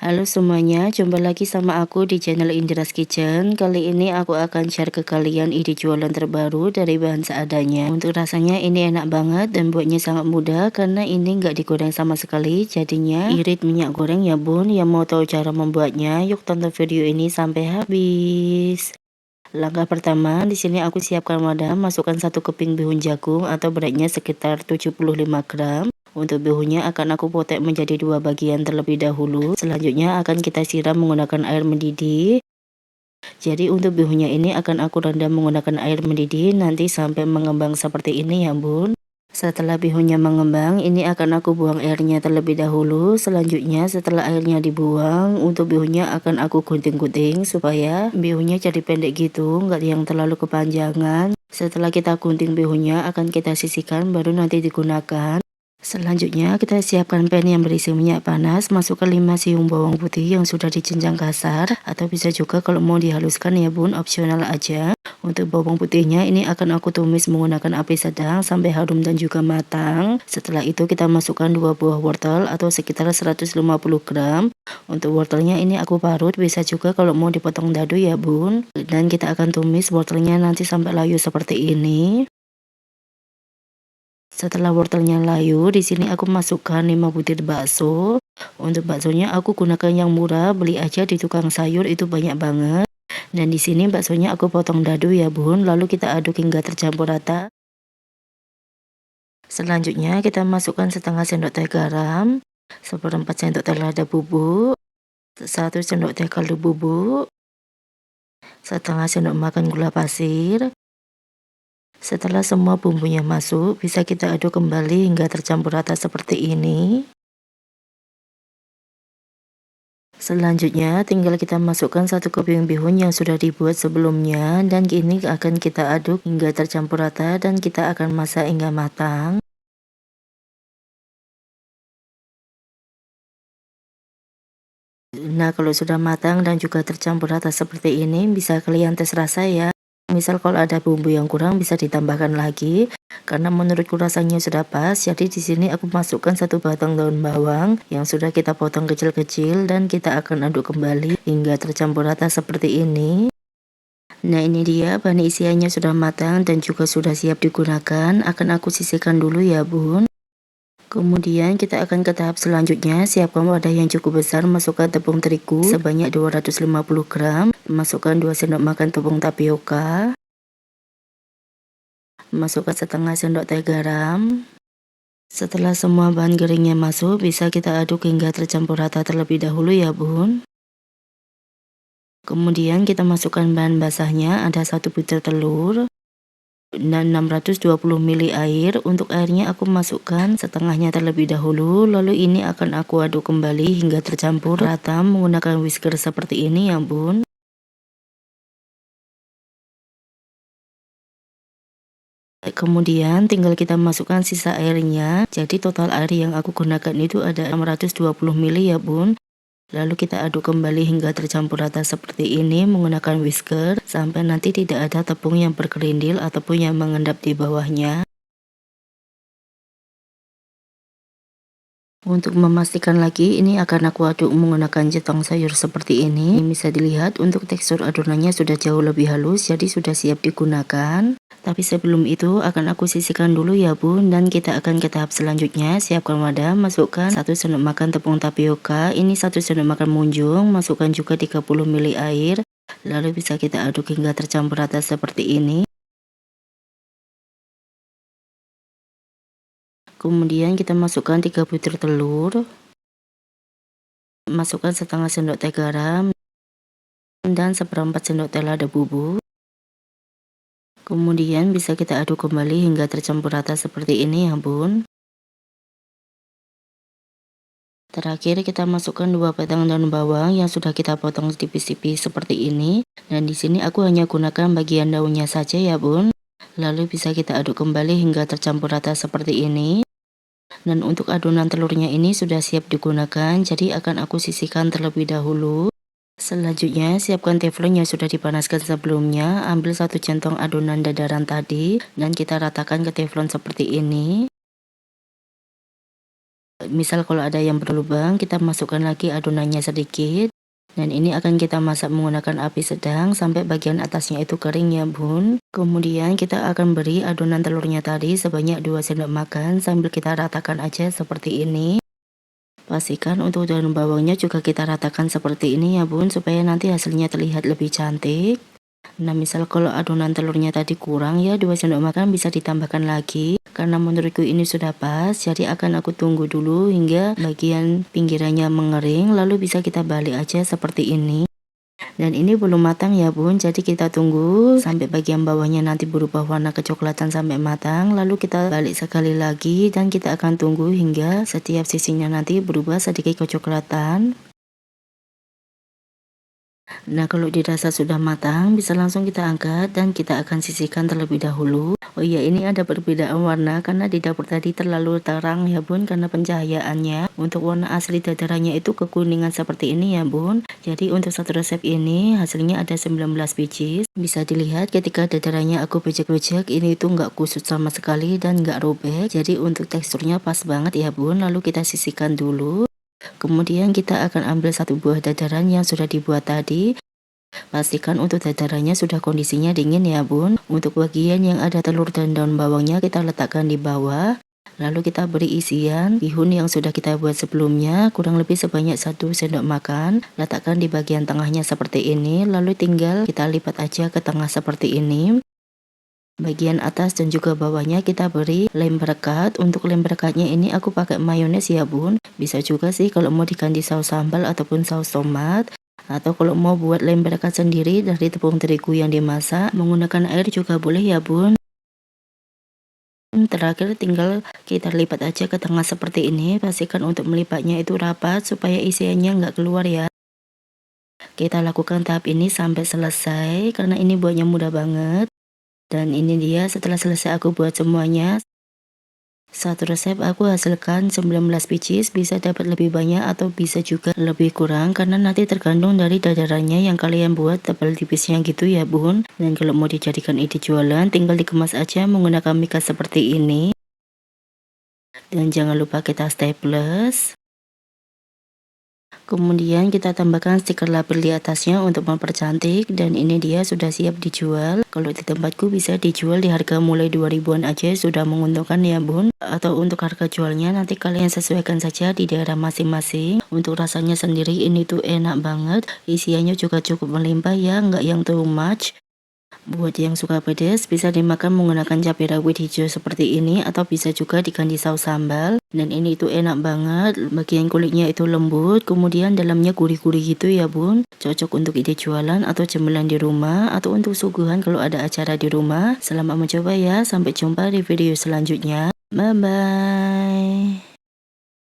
Halo semuanya, jumpa lagi sama aku di channel Indras Kitchen. Kali ini aku akan share ke kalian ide jualan terbaru dari bahan seadanya. Untuk rasanya ini enak banget dan buatnya sangat mudah karena ini nggak digoreng sama sekali. Jadinya irit minyak goreng ya bun. Yang mau tahu cara membuatnya, yuk tonton video ini sampai habis. Langkah pertama, di sini aku siapkan wadah, masukkan 1 keping bihun jagung atau beratnya sekitar 75 gram. Untuk bihunnya akan aku potek menjadi 2 bagian terlebih dahulu. Selanjutnya akan kita siram menggunakan air mendidih. Jadi untuk bihunnya ini akan aku rendam menggunakan air mendidih nanti sampai mengembang seperti ini ya bun. Setelah bihunnya mengembang, ini akan aku buang airnya terlebih dahulu. Selanjutnya setelah airnya dibuang, untuk bihunnya akan aku gunting-gunting supaya bihunnya jadi pendek gitu, nggak yang terlalu kepanjangan. Setelah kita gunting bihunnya akan kita sisihkan baru nanti digunakan. Selanjutnya kita siapkan pan yang berisi minyak panas, masukkan 5 siung bawang putih yang sudah dicincang kasar, atau bisa juga kalau mau dihaluskan ya bun, opsional aja. Untuk bawang putihnya ini akan aku tumis menggunakan api sedang sampai harum dan juga matang. Setelah itu kita masukkan 2 buah wortel atau sekitar 150 gram. Untuk wortelnya ini aku parut, bisa juga kalau mau dipotong dadu ya bun. Dan kita akan tumis wortelnya nanti sampai layu seperti ini. Setelah wortelnya layu, di sini aku masukkan 5 butir bakso. Untuk baksonya aku gunakan yang murah, beli aja di tukang sayur itu banyak banget. Dan di sini baksonya aku potong dadu ya bun, lalu kita aduk hingga tercampur rata. Selanjutnya kita masukkan setengah sendok teh garam, 1/4 sendok teh lada bubuk, 1 sendok teh kaldu bubuk, setengah sendok makan gula pasir. Setelah semua bumbunya masuk, bisa kita aduk kembali hingga tercampur rata seperti ini. Selanjutnya tinggal kita masukkan 1 keping bihun yang sudah dibuat sebelumnya dan ini akan kita aduk hingga tercampur rata dan kita akan masak hingga matang. Nah kalau sudah matang dan juga tercampur rata seperti ini bisa kalian tes rasa ya. Misal kalau ada bumbu yang kurang bisa ditambahkan lagi. Karena menurutku rasanya sudah pas. Jadi di sini aku masukkan 1 batang daun bawang yang sudah kita potong kecil-kecil dan kita akan aduk kembali hingga tercampur rata seperti ini. Nah ini dia bahan isiannya sudah matang dan juga sudah siap digunakan. Akan aku sisihkan dulu ya bun. Kemudian kita akan ke tahap selanjutnya, siapkan wadah yang cukup besar, masukkan tepung terigu sebanyak 250 gram, masukkan 2 sendok makan tepung tapioka, masukkan setengah sendok teh garam. Setelah semua bahan keringnya masuk, bisa kita aduk hingga tercampur rata terlebih dahulu ya bun. Kemudian kita masukkan bahan basahnya, ada 1 butir telur dan 620 ml air. Untuk airnya aku masukkan setengahnya terlebih dahulu, lalu ini akan aku aduk kembali hingga tercampur rata menggunakan whisker seperti ini ya bun. Kemudian tinggal kita masukkan sisa airnya, jadi total air yang aku gunakan itu ada 620 ml ya bun. Lalu kita aduk kembali hingga tercampur rata seperti ini menggunakan whisker sampai nanti tidak ada tepung yang berkerindil ataupun yang mengendap di bawahnya. Untuk memastikan lagi, ini akan aku aduk menggunakan jetong sayur seperti ini. Bisa dilihat untuk tekstur adonannya sudah jauh lebih halus, jadi sudah siap digunakan. Tapi sebelum itu akan aku sisihkan dulu ya bun, dan kita akan ke tahap selanjutnya. Siapkan wadah, masukkan 1 sendok makan tepung tapioka, ini 1 sendok makan munjung, masukkan juga 30 ml air. Lalu bisa kita aduk hingga tercampur rata seperti ini. Kemudian kita masukkan 3 butir telur, masukkan setengah sendok teh garam, dan 1/4 sendok teh lada bubuk. Kemudian bisa kita aduk kembali hingga tercampur rata seperti ini ya bun. Terakhir kita masukkan 2 batang daun bawang yang sudah kita potong tipis-tipis seperti ini. Dan di sini aku hanya gunakan bagian daunnya saja ya bun. Lalu bisa kita aduk kembali hingga tercampur rata seperti ini. Dan untuk adonan telurnya ini sudah siap digunakan, jadi akan aku sisihkan terlebih dahulu. Selanjutnya siapkan teflon yang sudah dipanaskan sebelumnya, ambil 1 centong adonan dadaran tadi dan kita ratakan ke teflon seperti ini. Misal kalau ada yang berlubang, kita masukkan lagi adonannya sedikit. Dan ini akan kita masak menggunakan api sedang sampai bagian atasnya itu kering ya bun. Kemudian kita akan beri adonan telurnya tadi sebanyak 2 sendok makan sambil kita ratakan aja seperti ini. Pastikan untuk daun bawangnya juga kita ratakan seperti ini ya bun, supaya nanti hasilnya terlihat lebih cantik. Nah misal kalau adonan telurnya tadi kurang ya 2 sendok makan bisa ditambahkan lagi. Karena menurutku ini sudah pas, jadi akan aku tunggu dulu hingga bagian pinggirannya mengering, lalu bisa kita balik aja seperti ini. Dan ini belum matang ya bun, jadi kita tunggu sampai bagian bawahnya nanti berubah warna kecoklatan sampai matang, lalu kita balik sekali lagi dan kita akan tunggu hingga setiap sisinya nanti berubah sedikit kecoklatan. Nah kalau dirasa sudah matang, bisa langsung kita angkat dan kita akan sisihkan terlebih dahulu. Oh iya, ini ada perbedaan warna karena di dapur tadi terlalu terang ya bun, karena pencahayaannya. Untuk warna asli dadarannya itu kekuningan seperti ini ya bun. Jadi untuk satu resep ini hasilnya ada 19 biji. Bisa dilihat ketika dadarannya aku bejek-bejek, ini itu nggak kusut sama sekali dan nggak robek. Jadi untuk teksturnya pas banget ya bun. Lalu kita sisihkan dulu. Kemudian kita akan ambil satu buah dadaran yang sudah dibuat tadi. Pastikan untuk dadarannya sudah kondisinya dingin ya bun. Untuk bagian yang ada telur dan daun bawangnya kita letakkan di bawah. Lalu kita beri isian bihun yang sudah kita buat sebelumnya, kurang lebih sebanyak 1 sendok makan. Letakkan di bagian tengahnya seperti ini, lalu tinggal kita lipat aja ke tengah seperti ini. Bagian atas dan juga bawahnya kita beri lem berkat. Untuk lem berekatnya ini aku pakai mayones ya bun. Bisa juga sih kalau mau diganti saus sambal ataupun saus tomat. Atau kalau mau buat lem berekat sendiri dari tepung terigu yang dimasak, menggunakan air juga boleh ya bun. Terakhir tinggal kita lipat aja ke tengah seperti ini. Pastikan untuk melipatnya itu rapat supaya isiannya nggak keluar ya. Kita lakukan tahap ini sampai selesai karena ini buatnya mudah banget. Dan ini dia setelah selesai aku buat semuanya. Satu resep aku hasilkan 19 biji, bisa dapat lebih banyak atau bisa juga lebih kurang karena nanti tergantung dari dadarannya yang kalian buat tebal tipisnya gitu ya bun. Dan kalau mau dijadikan ide jualan tinggal dikemas aja menggunakan mikas seperti ini. Dan jangan lupa kita staples. Kemudian kita tambahkan stiker label di atasnya untuk mempercantik, dan ini dia sudah siap dijual. Kalau di tempatku bisa dijual di harga mulai 2000-an aja, sudah menguntungkan ya bun. Atau untuk harga jualnya nanti kalian sesuaikan saja di daerah masing-masing. Untuk rasanya sendiri ini tuh enak banget, isiannya juga cukup melimpah ya, nggak yang too much. Buat yang suka pedas bisa dimakan menggunakan cabai rawit hijau seperti ini, atau bisa juga diganti saus sambal. Dan ini itu enak banget, bagian kulitnya itu lembut, kemudian dalamnya gurih-gurih gitu ya bun. Cocok untuk ide jualan atau cemilan di rumah, atau untuk suguhan kalau ada acara di rumah. Selamat mencoba ya, sampai jumpa di video selanjutnya. Bye bye.